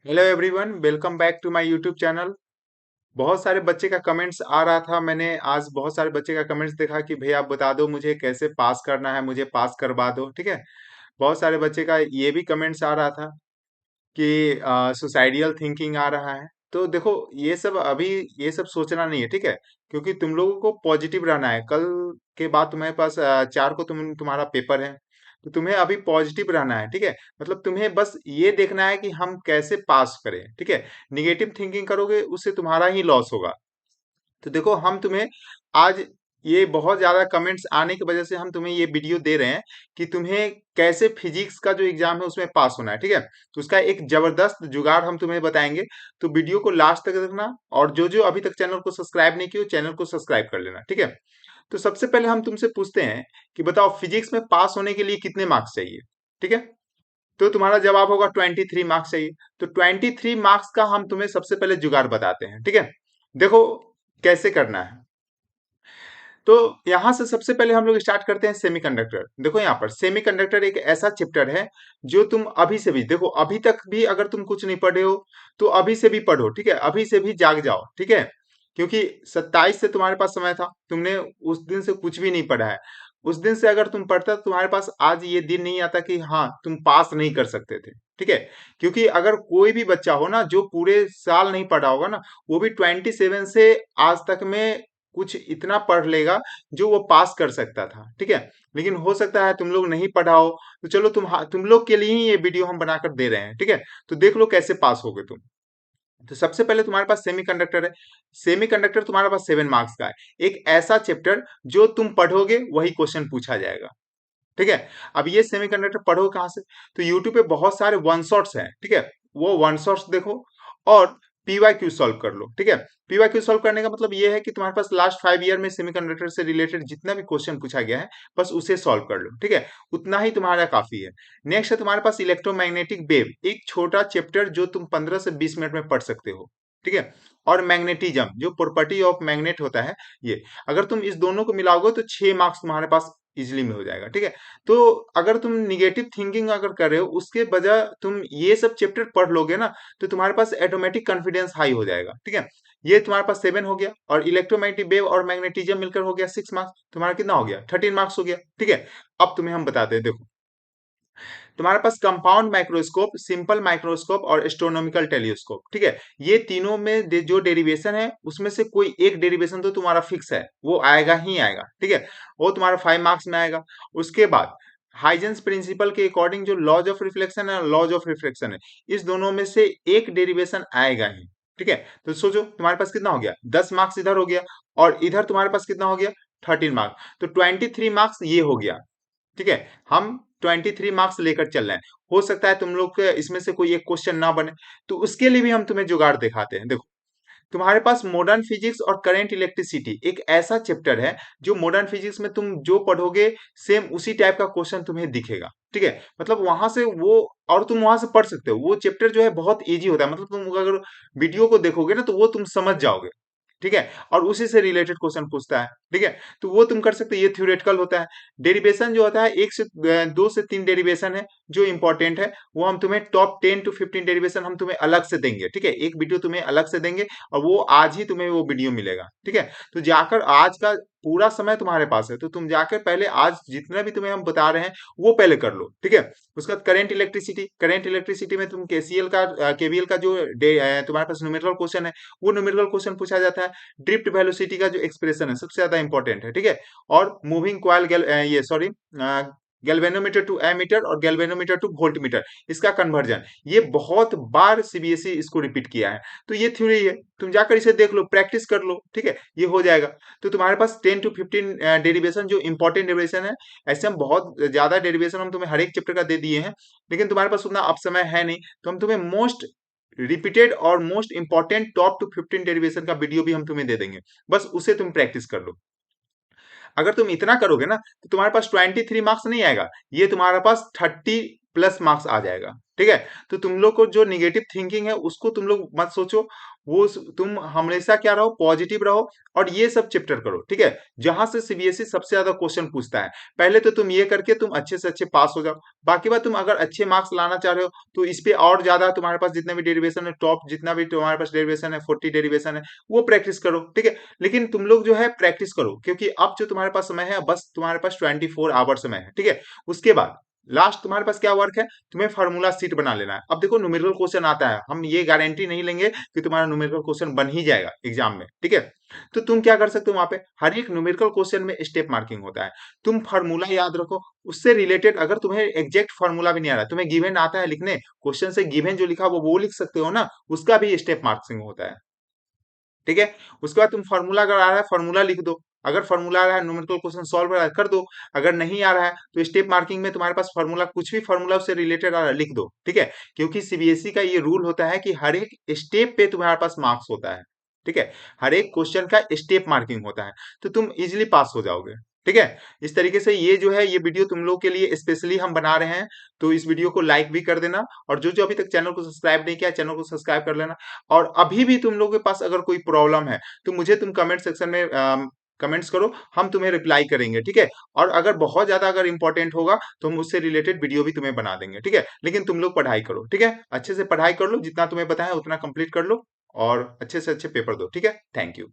Hello everyone, welcome back to my YouTube channel. बहुत सारे बच्चे का कमेंट्स आ रहा था। मैंने आज बहुत सारे बच्चे का कमेंट्स देखा कि भैया आप बता दो मुझे कैसे पास करना है, मुझे पास करवा दो। ठीक है। बहुत सारे बच्चे का ये भी कमेंट्स आ रहा था कि सुसाइडियल थिंकिंग आ रहा है। तो देखो, ये सब अभी ये सब सोचना नहीं है। ठीक है। क्योंकि तुम लोगों को पॉजिटिव रहना है। कल के बाद तुम्हारे पास 4 को तुम्हारा पेपर है। तो तुम्हें अभी पॉजिटिव रहना है। ठीक है। मतलब तुम्हें बस ये देखना है कि हम कैसे पास करें। ठीक है। निगेटिव थिंकिंग करोगे उससे तुम्हारा ही लॉस होगा। तो देखो, हम तुम्हें आज ये बहुत ज्यादा कमेंट्स आने की वजह से हम तुम्हें ये वीडियो दे रहे हैं कि तुम्हें कैसे फिजिक्स का जो एग्जाम है उसमें पास होना है। ठीक है। तो उसका एक जबरदस्त जुगाड़ हम तुम्हें बताएंगे। तो वीडियो को लास्ट तक देखना, और जो जो अभी तक चैनल को सब्सक्राइब नहीं किया चैनल को सब्सक्राइब कर लेना। ठीक है। तो सबसे पहले हम तुमसे पूछते हैं कि बताओ, फिजिक्स में पास होने के लिए कितने मार्क्स चाहिए। ठीक है। तो तुम्हारा जवाब होगा 23 मार्क्स चाहिए। तो 23 मार्क्स का हम तुम्हें सबसे पहले जुगाड़ बताते हैं। ठीक है। देखो कैसे करना है। तो यहां से सबसे पहले हम लोग स्टार्ट करते हैं सेमीकंडक्टर। देखो, यहाँ पर सेमीकंडक्टर एक ऐसा चैप्टर है जो तुम अभी से भी देखो, अभी तक भी अगर तुम कुछ नहीं पढ़े हो तो अभी से भी पढ़ो। ठीक है। अभी से भी जाग जाओ। ठीक है। क्योंकि 27 से तुम्हारे पास समय था, तुमने उस दिन से कुछ भी नहीं पढ़ा है। उस दिन से अगर तुम पढ़ता तो तुम्हारे पास आज ये दिन नहीं आता कि हाँ तुम पास नहीं कर सकते थे। ठीक है। क्योंकि अगर कोई भी बच्चा हो ना जो पूरे साल नहीं पढ़ा होगा ना, वो भी 27 से आज तक में कुछ इतना पढ़ लेगा जो वो पास कर सकता था। ठीक है। लेकिन हो सकता है तुम लोग नहीं पढ़ा हो। तो चलो, तुम लोग के लिए ही ये वीडियो हम बनाकर दे रहे हैं। ठीक है। तो देख लो कैसे पास होगे तुम। तो सबसे पहले तुम्हारे पास सेमीकंडक्टर है। सेमीकंडक्टर तुम्हारे पास 7 मार्क्स का है। एक ऐसा चैप्टर जो तुम पढ़ोगे वही क्वेश्चन पूछा जाएगा। ठीक है। अब ये सेमीकंडक्टर पढ़ो कहाँ से? तो यूट्यूब पे बहुत सारे वन शॉट्स हैं। ठीक है। वो वन शॉट्स देखो और पीवाईक्यू सॉल्व कर लो। ठीक है। पीवाईक्यू सॉल्व करने का मतलब ये है कि तुम्हारे पास लास्ट 5 ईयर में सेमीकंडक्टर से रिलेटेड जितना भी क्वेश्चन पूछा गया है बस उसे सॉल्व कर लो। ठीक है। उतना ही तुम्हारा काफी है। नेक्स्ट है तुम्हारे पास इलेक्ट्रोमैग्नेटिक वेव, एक छोटा चैप्टर जो तुम 15 से 20 मिनट में पढ़ सकते हो। ठीक है। और मैग्नेटिज्म, जो प्रॉपर्टी ऑफ मैग्नेट होता है, ये अगर तुम इस दोनों को मिलाओगे तो 6 मार्क्स तुम्हारे पास इजिली में हो जाएगा। ठीक है। तो अगर तुम निगेटिव थिंकिंग अगर कर रहे हो उसके बजाय तुम ये सब चैप्टर पढ़ लोगे ना, तो तुम्हारे पास ऑटोमेटिक कॉन्फिडेंस हाई हो जाएगा। ठीक है। ये तुम्हारे पास 7 हो गया, और इलेक्ट्रोमैग्नेटिक वेव और मैग्नेटिज्म मिलकर हो गया 6 मार्क्स। तुम्हारा कितना हो गया? 13 मार्क्स हो गया। ठीक है। अब तुम्हें हम बताते हैं, देखो तुम्हारे पास कंपाउंड माइक्रोस्कोप, सिंपल माइक्रोस्कोप और एस्ट्रोनॉमिकल टेलीस्कोप। ठीक है। ये तीनों में जो डेरिवेशन है उसमें से कोई एक डेरिवेशन तो तुम्हारा फिक्स है, वो आएगा ही आएगा। ठीक है। वो तुम्हारा 5 मार्क्स में आएगा। उसके बाद हाइजेंस प्रिंसिपल के अकॉर्डिंग जो लॉज ऑफ रिफ्लेक्शन है, लॉज ऑफ रिफ्लेक्शन है, इस दोनों में से एक डेरिवेशन आएगा ही। ठीक है। तो सोचो तुम्हारे पास कितना हो गया? 10 मार्क्स इधर हो गया, और इधर तुम्हारे पास कितना हो गया? 13 मार्क्स। तो 23 मार्क्स ये हो गया। ठीक है। हम 23 मार्क्स लेकर चल रहे हैं। हो सकता है तुम लोग के इसमें से कोई एक क्वेश्चन ना बने, तो उसके लिए भी हम तुम्हें जुगाड़ दिखाते हैं। देखो, तुम्हारे पास मॉडर्न फिजिक्स और करंट इलेक्ट्रिसिटी एक ऐसा चैप्टर है जो मॉडर्न फिजिक्स में तुम जो पढ़ोगे सेम उसी टाइप का क्वेश्चन तुम्हें दिखेगा। ठीक है। मतलब वहां से वो, और तुम वहां से पढ़ सकते हो। वो चैप्टर जो है बहुत इजी होता है। मतलब तुम अगर वीडियो को देखोगे ना तो वो तुम समझ जाओगे। ठीक है। और उसी से रिलेटेड क्वेश्चन पूछता है। ठीक है। तो वो तुम कर सकते हो, ये थ्योरेटिकल होता है। डेरिवेशन जो होता है, 2 से 3 डेरिवेशन है जो इंपॉर्टेंट है। वो हम तुम्हें टॉप 10 to 15 डेरिवेशन हम तुम्हें अलग से देंगे। ठीक है। एक वीडियो तुम्हें अलग से देंगे, और वो आज ही तुम्हें वो वीडियो मिलेगा। ठीक है। तो जाकर आज का पूरा समय तुम्हारे पास है, तो तुम जाकर पहले आज जितना भी तुम्हें हम बता रहे हैं वो पहले कर लो। ठीक है। उसके बाद करंट इलेक्ट्रिसिटी में तुम केसीएल का केवीएल का जो तुम्हारे पास न्यूमेरिकल क्वेश्चन है, वो न्यूमेरिकल क्वेश्चन पूछा जाता है। ड्रिफ्ट वेलोसिटी का जो एक्सप्रेशन है सबसे ज्यादा इंपॉर्टेंट है। ठीक है। और मूविंग कॉइल ये सॉरी गैल्वेनोमीटर टू एमीटर और गैल्वेनोमीटर टू वोल्टमीटर, इसका कन्वर्जन, ये बहुत बार सीबीएसई इसको रिपीट किया है। तो ये थ्योरी है, तुम जाकर इसे देख लो, प्रैक्टिस कर लो। ठीक है। ये हो जाएगा। तो तुम्हारे पास 10 to 15 डेरिवेशन जो इंपॉर्टेंट डेरिवेशन है। ऐसे हम बहुत ज्यादा डेरिवेशन हम तुम्हें हर एक चैप्टर का दे दिए हैं, लेकिन तुम्हारे पास उतना अब समय है नहीं, तो हम तुम्हें मोस्ट रिपीटेड और most important top to 15 derivation का वीडियो भी हम तुम्हें दे देंगे। बस उसे तुम प्रैक्टिस कर लो। अगर तुम इतना करोगे ना तो तुम्हारे पास 23 मार्क्स नहीं आएगा, ये तुम्हारे पास 30+ मार्क्स आ जाएगा। ठीक है। तो तुम लोग को जो निगेटिव थिंकिंग है उसको तुम लोग मत सोचो, तुम हमेशा क्या रहो, पॉजिटिव रहो और ये सब चैप्टर करो, ठीक है। जहां से सीबीएसई सबसे ज्यादा क्वेश्चन पूछता है, पहले तो तुम ये करके तुम अच्छे से अच्छे पास हो जाओ। बाकी बात, तुम अगर अच्छे मार्क्स लाना चाह रहे हो तो इस पे और ज्यादा तुम्हारे पास जितने भी डेरिवेशन है, टॉप जितना भी तुम्हारे पास डेरिवेशन है, 40 डेरिवेशन है, वो प्रैक्टिस करो, ठीक है। लेकिन तुम लोग जो है प्रैक्टिस करो, क्योंकि अब जो तुम्हारे पास समय है, बस तुम्हारे पास 24 आवर समय है, ठीक है। उसके बाद लास्ट तुम्हारे पास क्या वर्क है, तुम्हें फार्मूला सीट बना लेना है। अब देखो न्यूमेरिकल क्वेश्चन आता है, हम ये गारंटी नहीं लेंगे कि तुम्हारा न्यूमेरिकल क्वेश्चन बन ही जाएगा एग्जाम में, ठीक है। तो तुम क्या कर सकते हो, वहां पे हर एक न्यूमेरिकल क्वेश्चन में स्टेप मार्किंग होता है। तुम फार्मूला याद रखो, उससे रिलेटेड अगर तुम्हें एग्जैक्ट फार्मूला भी नहीं आ रहा, तुम्हें गिवन आता है लिखने, क्वेश्चन से गिवन जो लिखा वो लिख सकते हो ना, उसका भी स्टेप मार्किंग होता है, ठीक है। उसके बाद तुम फार्मूला अगर आ रहा है, फार्मूला लिख दो। अगर फार्मूला आ रहा है, न्यूमेरिकल क्वेश्चन सॉल्व कर रहा है, कर दो। अगर नहीं आ रहा है तो स्टेप मार्किंग में तुम्हारे पास फार्मूला, कुछ भी फार्मूला उससे रिलेटेड आ रहा है, लिख दो, ठीक है। क्योंकि सीबीएसई का ये रूल होता है कि हर एक स्टेप पे तुम्हारे पास मार्क्स होता है, ठीक है। हर एक क्वेश्चन का स्टेप मार्किंग होता है, तो तुम इजिली पास हो जाओगे, ठीक है। इस तरीके से ये जो है, ये वीडियो तुम लोग के लिए स्पेशली हम बना रहे हैं। तो इस वीडियो को लाइक भी कर देना, और जो जो अभी तक चैनल को सब्सक्राइब नहीं किया, चैनल को सब्सक्राइब कर लेना। और अभी भी तुम लोगों के पास अगर कोई प्रॉब्लम है तो मुझे तुम कमेंट सेक्शन में कमेंट्स करो, हम तुम्हें रिप्लाई करेंगे, ठीक है। और अगर बहुत ज्यादा अगर इंपॉर्टेंट होगा तो हम उससे रिलेटेड वीडियो भी तुम्हें बना देंगे, ठीक है। लेकिन तुम लोग पढ़ाई करो, ठीक है, अच्छे से पढ़ाई कर लो, जितना तुम्हें पता है उतना कंप्लीट कर लो, और अच्छे से अच्छे पेपर दो, ठीक है। Thank you.